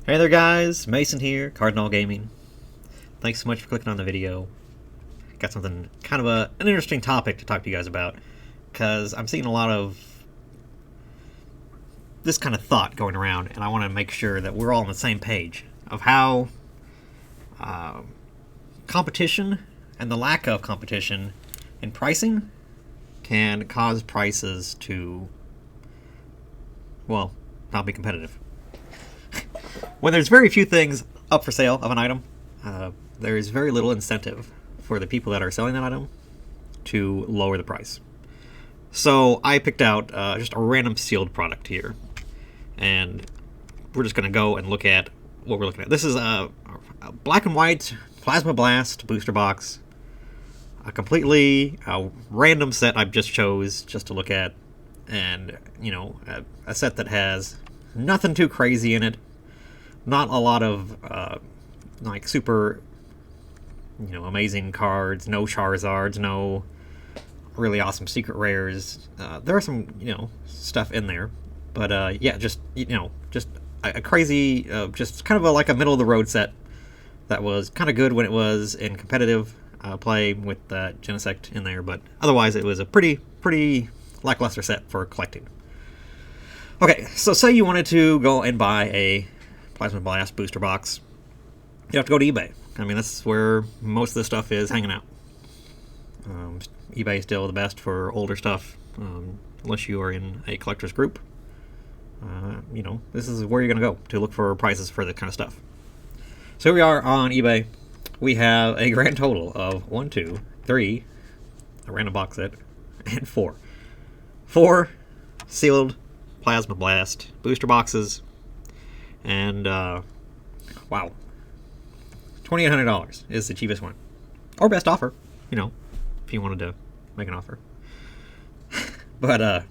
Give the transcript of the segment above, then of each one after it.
Hey there guys, Mason here, Cardinal Gaming. Thanks so much for clicking on the video. Got something kind of an interesting topic to talk to you guys about, because I'm seeing a lot of this kind of thought going around, and I want to make sure that we're all on the same page of how competition and the lack of competition in pricing can cause prices to, well, not be competitive. When there's very few things up for sale of an item, there is very little incentive for the people that are selling that item to lower the price. So I picked out just a random sealed product here, and we're just going to go and look at what we're looking at. This is a black and white Plasma Blast booster box, a completely random set I just chose just to look at, and a set that has nothing too crazy in it. Not a lot of like super, amazing cards. No Charizards. No really awesome secret rares. There are some, stuff in there, but yeah, just just a crazy, just kind of like a middle of the road set that was kind of good when it was in competitive play with Genesect in there, but otherwise it was a pretty lackluster set for collecting. Okay, so say you wanted to go and buy a Plasma Blast booster box, you have to go to eBay. I mean, that's where most of the stuff is hanging out. eBay is still the best for older stuff, unless you are in a collector's group. This is where you're going to go to look for prices for that kind of stuff. So here we are on eBay. We have a grand total of 1, 2, 3, a random box set, and 4. 4 sealed Plasma Blast booster boxes. And, wow, $2,800 is the cheapest one. Or best offer, if you wanted to make an offer. But,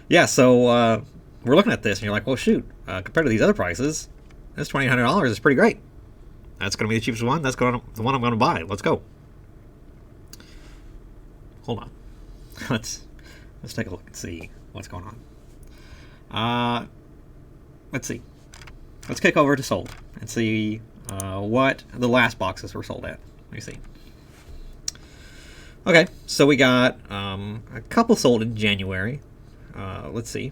yeah, so we're looking at this, and you're like, well, shoot, compared to these other prices, this $2,800 is pretty great. That's going to be the cheapest one. That's the one I'm going to buy. Let's go. Hold on. Let's take a look and see what's going on. Let's see. Let's kick over to sold and see what the last boxes were sold at. Let me see. Okay, so we got a couple sold in January. Let's see.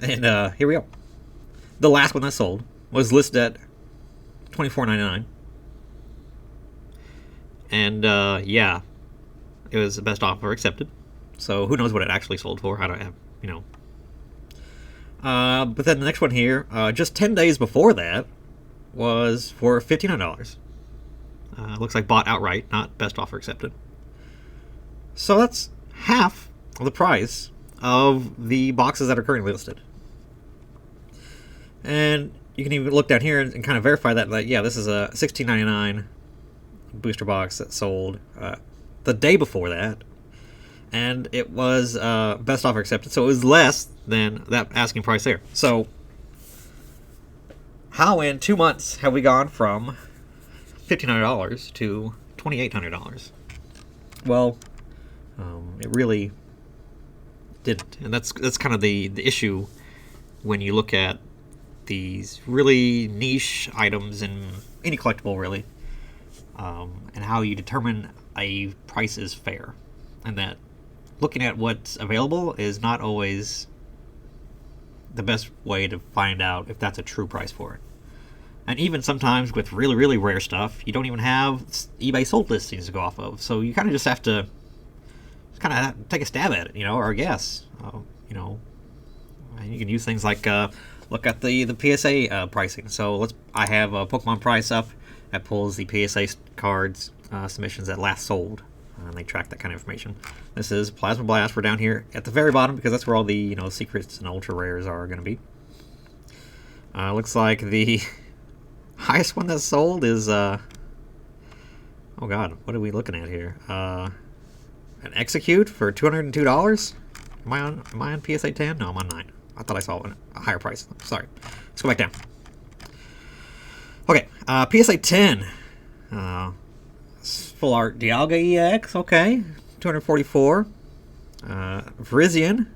And here we go. The last one that sold was listed at $24.99. And yeah, it was the best offer accepted. So who knows what it actually sold for? I don't have, but then the next one here, just 10 days before that, was for $1,500. Looks like bought outright, not best offer accepted. So that's half of the price of the boxes that are currently listed. And you can even look down here and kind of verify that, like, yeah, this is a $16.99 booster box that sold the day before that. And it was best offer accepted, so it was less than that asking price there. So how in 2 months have we gone from $1,500 to $2,800? Well, it really didn't, and that's kind of the issue when you look at these really niche items in any collectible, really, and how you determine a price is fair, and that looking at what's available is not always the best way to find out if that's a true price for it. And even sometimes with really rare stuff, you don't even have eBay sold listings to go off of, so you kind of just have to take a stab at it, or a guess. You can use things like look at the PSA pricing. So I have a Pokemon Price up that pulls the PSA cards submissions that last sold, and they track that kind of information. This is Plasma Blast. We're down here at the very bottom because that's where all the secrets and ultra rares are going to be. Looks like the highest one that's sold is oh god, what are we looking at here? An Execute for $202. Am I on PSA 10? No, I'm on 9. I thought I saw a higher price. Sorry. Let's go back down. Okay, PSA 10. Full Art Dialga EX. Okay, $244. Virizion.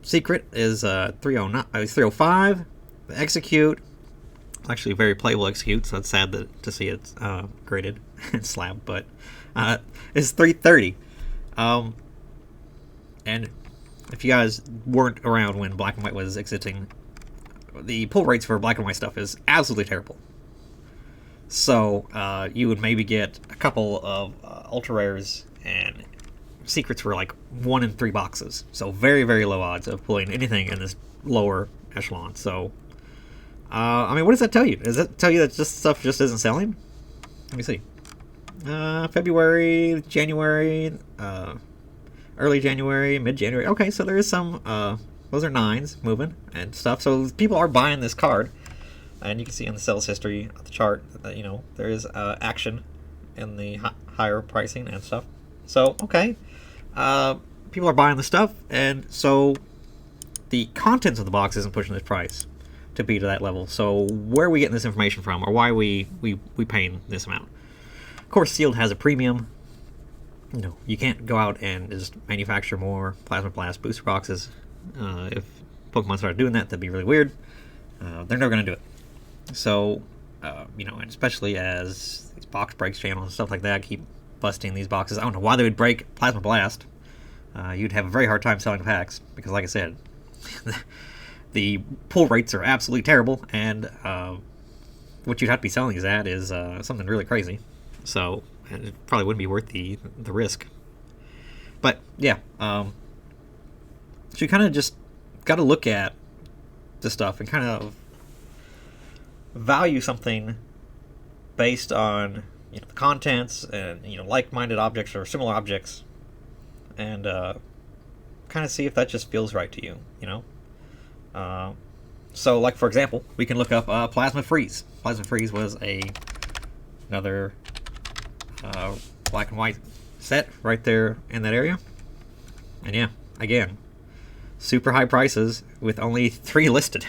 Secret is 305. The Execute It's actually a very playable execute, so it's sad to see it graded and slabbed, but it's 330. And if you guys weren't around when Black and White was existing, the pull rates for Black and White stuff is absolutely terrible. So you would maybe get a couple of ultra rares and secrets for like 1 in 3 boxes. So very, very low odds of pulling anything in this lower echelon. So, I mean, what does that tell you? Does that tell you that this stuff just isn't selling? Let me see. February, January, early January, mid-January. Okay, so there is some, those are 9s moving and stuff. So people are buying this card. And you can see in the sales history of the chart that, you know, there is action in the higher pricing and stuff. So, okay. People are buying the stuff, and so the contents of the box isn't pushing this price to be to that level. So where are we getting this information from, or why are we paying this amount? Of course, sealed has a premium. You know, you can't go out and just manufacture more Plasma Blast booster boxes. If Pokemon started doing that, that'd be really weird. They're never going to do it. So, you know, and especially as these box breaks channels and stuff like that keep busting these boxes. I don't know why they would break Plasma Blast. You'd have a very hard time selling packs because, like I said, the pull rates are absolutely terrible, and what you'd have to be selling is something really crazy. So it probably wouldn't be worth the risk. But yeah, so you kind of just got to look at the stuff and kind of value something based on, you know, the contents and, you know, like-minded objects or similar objects, and kind of see if that just feels right to you, you know. So, like, for example, we can look up Plasma Freeze. Plasma Freeze was another Black and White set right there in that area, and yeah, again, super high prices with only 3 listed.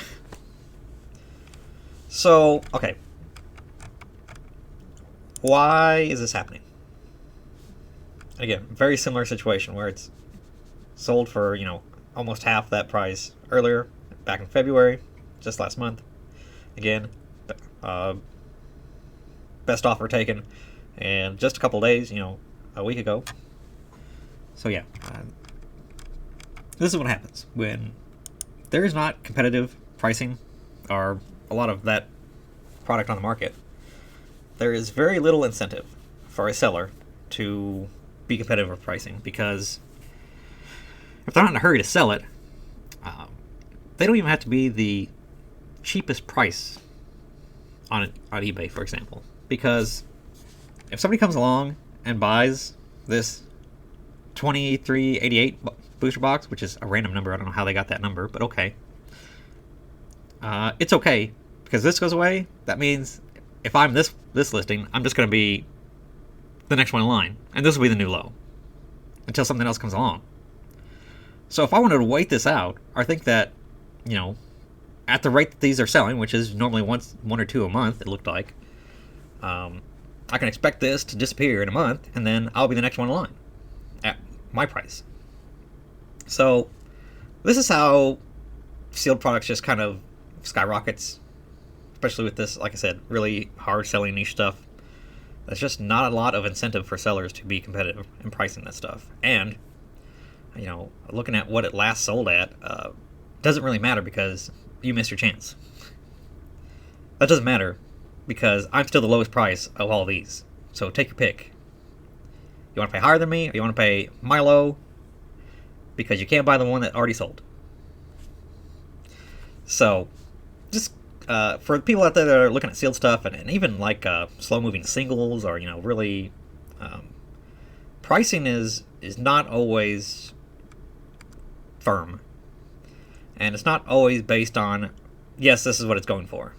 So, okay. Why is this happening? Again, very similar situation where it's sold for, you know, almost half that price earlier, back in February, just last month. Again, best offer taken, and just a couple days, you know, a week ago. So yeah, this is what happens when there is not competitive pricing or a lot of that product on the market. There is very little incentive for a seller to be competitive with pricing, because if they're not in a hurry to sell it, they don't even have to be the cheapest price on eBay, for example. Because if somebody comes along and buys this 2388 booster box, which is a random number, I don't know how they got that number, but okay. It's okay, because this goes away. That means if I'm this listing, I'm just going to be the next one in line, and this will be the new low until something else comes along. So if I wanted to wait this out, or think that, you know, at the rate that these are selling, which is normally 1 or 2 a month, it looked like, I can expect this to disappear in a month, and then I'll be the next one in line at my price. So this is how sealed products just kind of skyrockets, especially with this, like I said, really hard selling niche stuff. There's just not a lot of incentive for sellers to be competitive in pricing that stuff. And, you know, looking at what it last sold at doesn't really matter, because you missed your chance. That doesn't matter, because I'm still the lowest price of all these. So take your pick. You want to pay higher than me, or you want to pay my low, because you can't buy the one that already sold. So just for the people out there that are looking at sealed stuff, and even like slow-moving singles, or, you know, really pricing is not always firm, and it's not always based on, yes, this is what it's going for.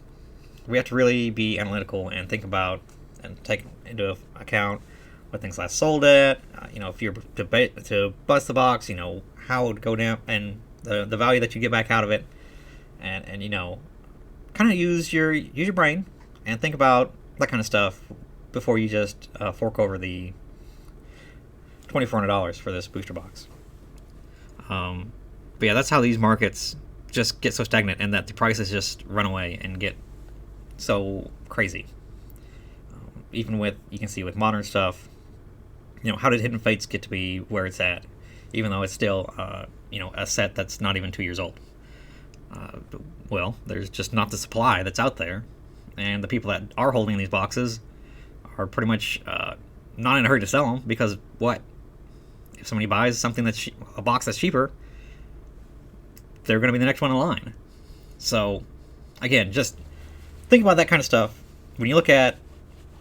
We have to really be analytical and think about and take into account what things last sold at. You know, if you're to bust the box, you know, how it would go down, and the value that you get back out of it, and you know, kind of use your brain and think about that kind of stuff before you just fork over the $2,400 for this booster box. But yeah, that's how these markets just get so stagnant, and that the prices just run away and get so crazy. Even with, you can see with modern stuff, how did Hidden Fates get to be where it's at, even though it's still, a set that's not even 2 years old? Well, there's just not the supply that's out there, and the people that are holding these boxes are pretty much not in a hurry to sell them, because what? If somebody buys something that's a box that's cheaper, they're going to be the next one in line. So, again, just think about that kind of stuff. When you look at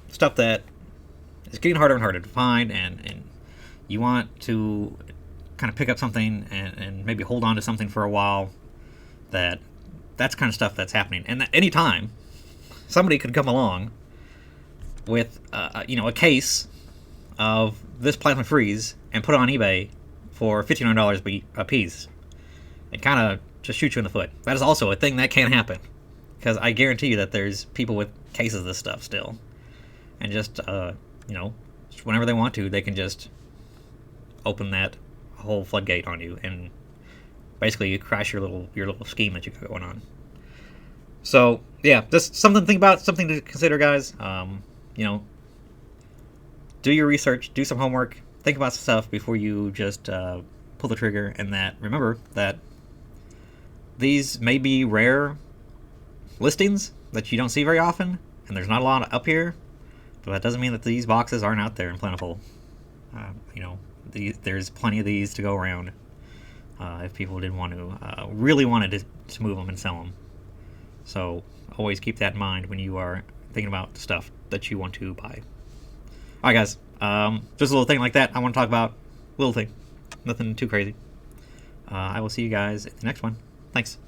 stuff that is getting harder and harder to find, and you want to kind of pick up something and maybe hold on to something for a while, that's kind of stuff that's happening. And at any time, somebody could come along with a case of this plasma freeze and put it on eBay for $1,500 a piece and kind of just shoot you in the foot. That is also a thing that can happen, because I guarantee you that there's people with cases of this stuff still, and just whenever they want to, they can just open that whole floodgate on you and basically you crash your little scheme that you got going on. So yeah, just something to think about, something to consider, guys. Do your research, do some homework, think about some stuff before you just pull the trigger. And remember that these may be rare listings that you don't see very often, and there's not a lot up here, but that doesn't mean that these boxes aren't out there and plentiful. There's plenty of these to go around if people did want to really wanted to move them and sell them. So always keep that in mind when you are thinking about stuff that you want to buy. Alright, guys, just a little thing like that I want to talk about. Little thing, nothing too crazy. I will see you guys in the next one. Thanks.